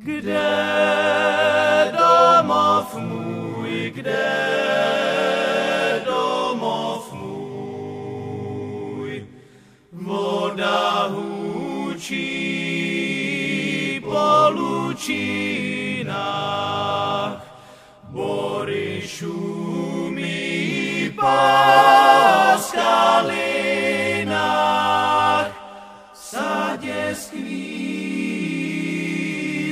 Kde domov můj, kde domov můj, voda hučí po lučinách, bory šumí po skalinách, v sadě skví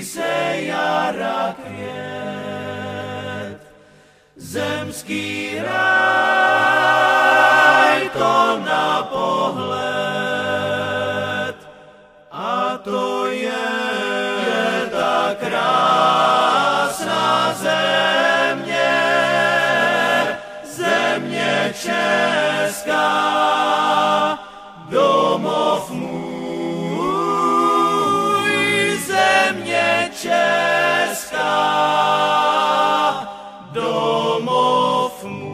se jara květ, zemský ráj to na pohled, a to je ta krásná země, země česká, domov můj, země česká, domov můj.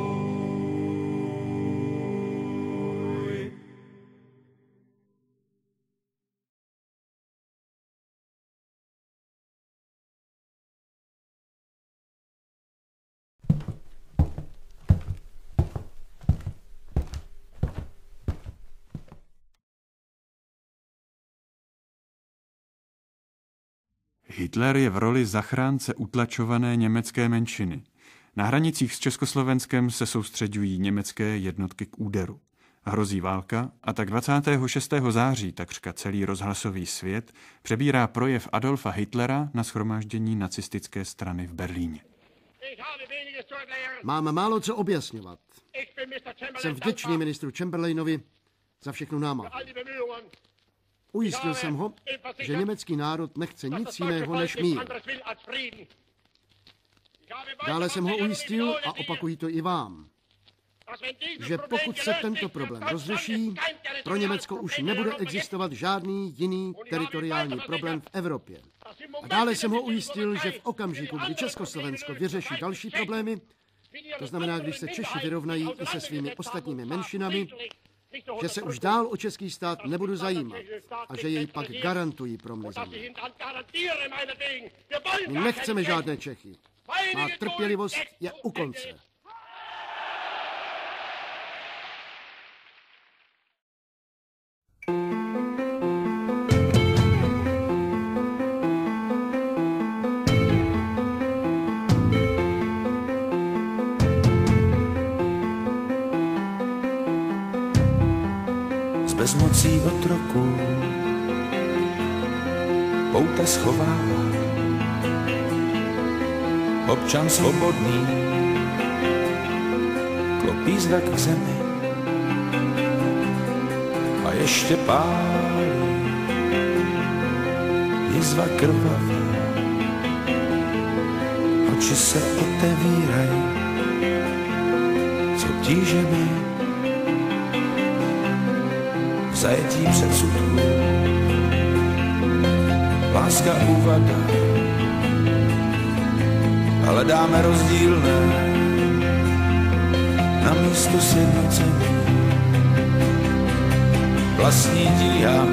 Hitler je v roli zachránce utlačované německé menšiny. Na hranicích s Československem se soustředují německé jednotky k úderu. Hrozí válka a tak 26. září takřka celý rozhlasový svět přebírá projev Adolfa Hitlera na shromáždění nacistické strany v Berlíně. Mám málo co objasňovat. Jsem vděčný ministru Chamberlainovi za všechnu námahu. Ujistil jsem ho, že německý národ nechce nic jiného než mír. Dále jsem ho ujistil, a opakuji to i vám, že pokud se tento problém rozřeší, pro Německo už nebude existovat žádný jiný teritoriální problém v Evropě. A dále jsem ho ujistil, že v okamžiku, kdy Československo vyřeší další problémy, to znamená, když se Češi vyrovnají i se svými ostatními menšinami, že se už dál o český stát nebudu zajímat a že jej pak garantují pro mne země. My nechceme žádné Čechy. Má trpělivost je u konce. Bezmocí otroků pouta schovává, občan svobodný klopí zrak k zemi a ještě pálí jizva krvavá, oči se otevírají, co tíže mi zajetí předsudků, láska úvada, ale dáme rozdílné na místo sjednocení. Vlastní tíha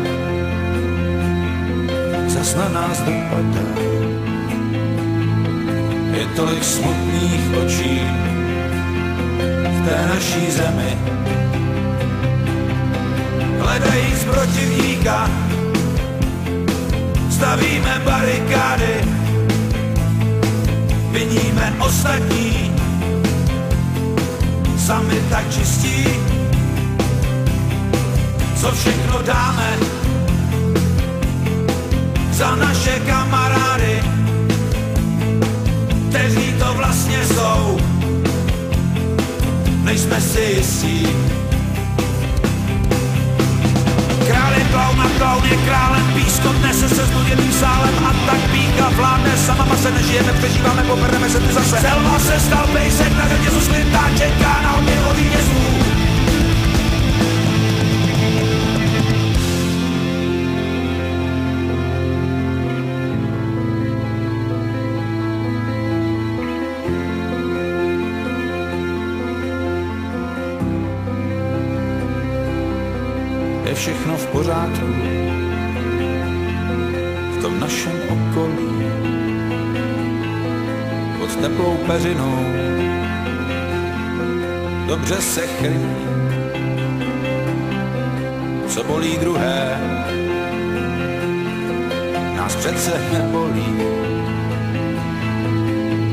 zas na nás dopadá, je tolik smutných očí v té naší zemi. Hledajíc protivníka, stavíme barikády, viníme ostatní, sami tak čistí, co všechno dáme za naše kamarády, kteří to vlastně jsou, nejsme si jistí. Král je klaun a klaun je králem, pískot nese se znuděným sálem a tak píka vládne, sama se nežijeme, přežíváme, poprveme se ty zase. Selva se stal pejsek, na řadě zuslintá, čeká na odměnu od vítězů. Je všechno v pořádku v tom našem okolí. teplou peřinou. Dobře se chrlí, co bolí druhé, nás přece nebolí.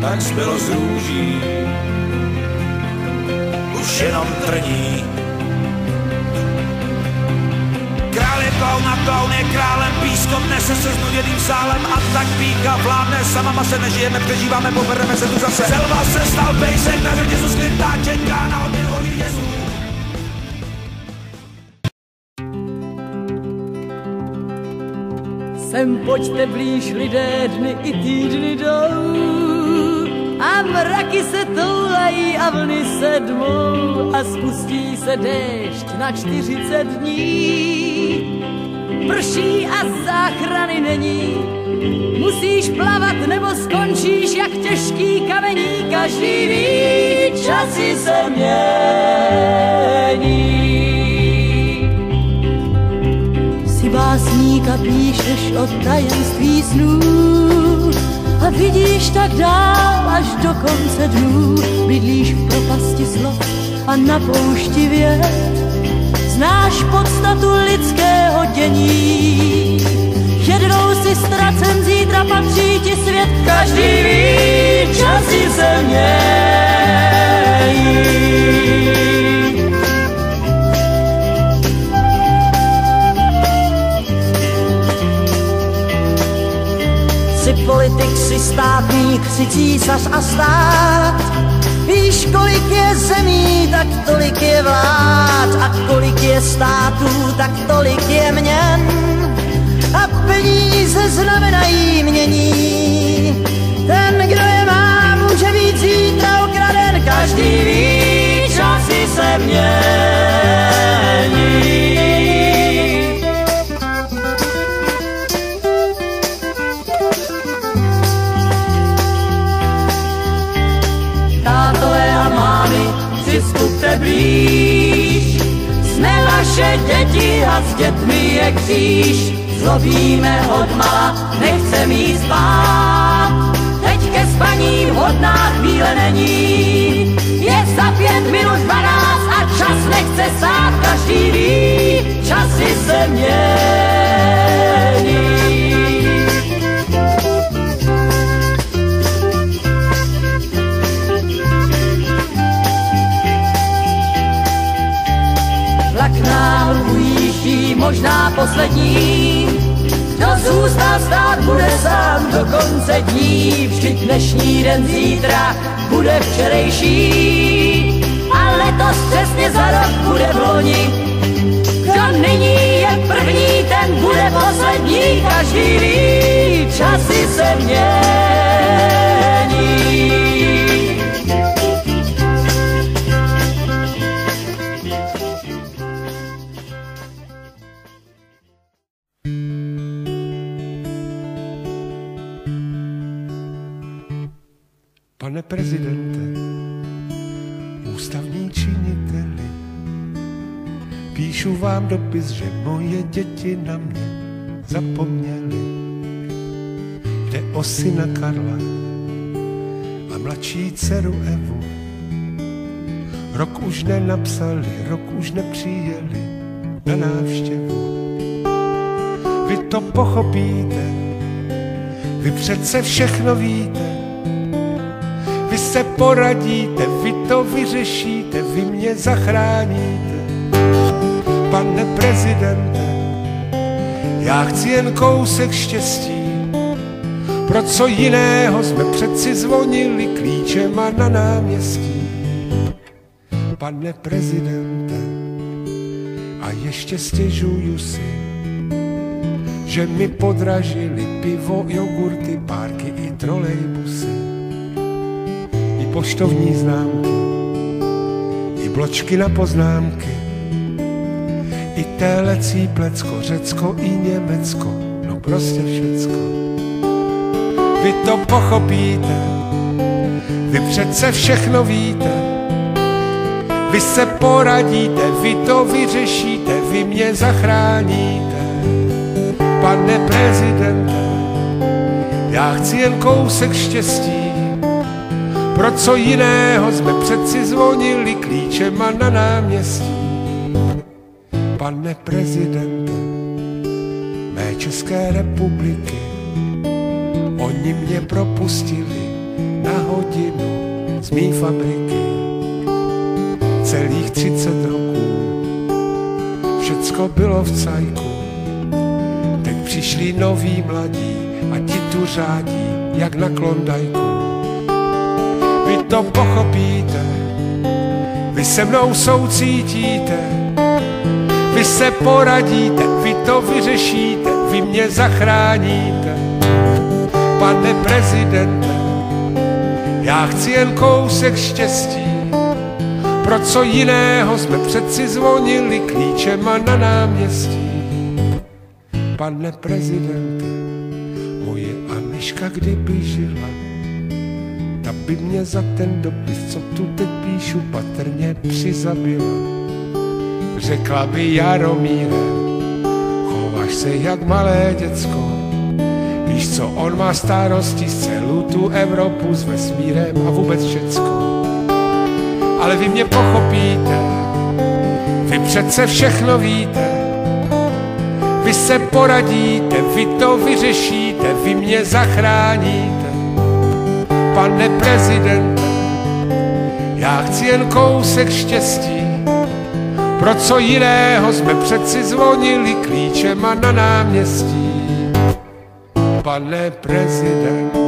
Tak zbylo z růží už jenom trní. Král je klaun je králem, pískot nese se znuděným sálem a tak píka vládne, sama se nežijeme, přežíváme, pobereme se tu zase. Selva se stal pejsek, na řetězu skrytá čeká na odměnu vítězů. Sem pojďte blíž, lidé, dny i týdny jdou a mraky se toulají a vlny se dmou a spustí se déšť na 40 dní. Prší a záchrany není, musíš plavat nebo skončíš jak těžký kamení. Každý ví, časy se mění. Jsi básník a píšeš o tajemství snů a vidíš tak dál až do konce dnů. Bydlíš v propasti slov a na poušti věd, znáš podstatu lidského dění. Jednou si ztracen, zítra patří ti svět. Každý ví, časy se mění. Jsi politik, jsi státník, jsi císař a stát. Víš, kolik je zemí, tak tolik je vlád. A kolik je států, tak tolik je měn. A peníze znamenají mění. Ten, kdo je má, může být zítra okraden. Každý ví, časy se mění. Přistupte blíž, jsme vaše děti a s dětmi je kříž. Zlobíme odmala, nechcem jí spát, teď ke spaní vhodná chvíle není. Je za 5 minut 12 a čas nechce sát. Každý ví, časy se mění. Ujíždí možná poslední, kdo zůstal stát, bude sám do konce dní. Vždyť dnešní den zítra bude včerejší a letos přesně za rok bude v loni. Kdo nyní je první, ten bude poslední. Každý ví, časy se mění. Pane prezidente, ústavní činiteli, píšu vám dopis, že moje děti na mě zapomněly. Jde o syna Karla a mladší dceru Evu. Rok už nenapsali, rok už nepřijeli na návštěvu. Vy to pochopíte, vy přece všechno víte. Vy se poradíte, vy to vyřešíte, vy mě zachráníte. Pane prezidente, já chci jen kousek štěstí. Pro co jiného jsme přeci zvonili klíčema na náměstí. Pane prezidente, a ještě stěžuju si, že mi podražili pivo, jogurty, párky i trolejbusy. Poštovní známky, i bločky na poznámky, i telecí plecko, Řecko i Německo, no prostě všecko. Vy to pochopíte, vy přece všechno víte, vy se poradíte, vy to vyřešíte, vy mě zachráníte. Pane prezidente, já chci jen kousek štěstí. Pro co jiného jsme přeci zvonili klíčema na náměstí. Pane prezidente mé České republiky, oni mě propustili na hodinu z mý fabriky. Celých 30 roků všecko bylo v cajku. Teď přišli noví mladí a ti tu řádí jak na Klondajku. Vy to pochopíte, vy se mnou soucítíte, vy se poradíte, vy to vyřešíte, vy mě zachráníte. Pane prezidente, já chci jen kousek štěstí. Pro co jiného jsme přeci zvonili klíčema na náměstí. Pane prezidente, moje Aniška kdyby žila, ta by mě za ten dopis, co tu teď píšu, patrně přizabila. Řekla by: Jaromíre, chováš se jak malé děcko. Víš co, on má starosti z celou tu Evropu s vesmírem a vůbec všecko. Ale vy mě pochopíte, vy přece všechno víte. Vy se poradíte, vy to vyřešíte, vy mě zachráníte. Pane prezidente, já chci jen kousek štěstí. Pro co jiného jsme přeci zvonili klíčema na náměstí. Pane prezidente,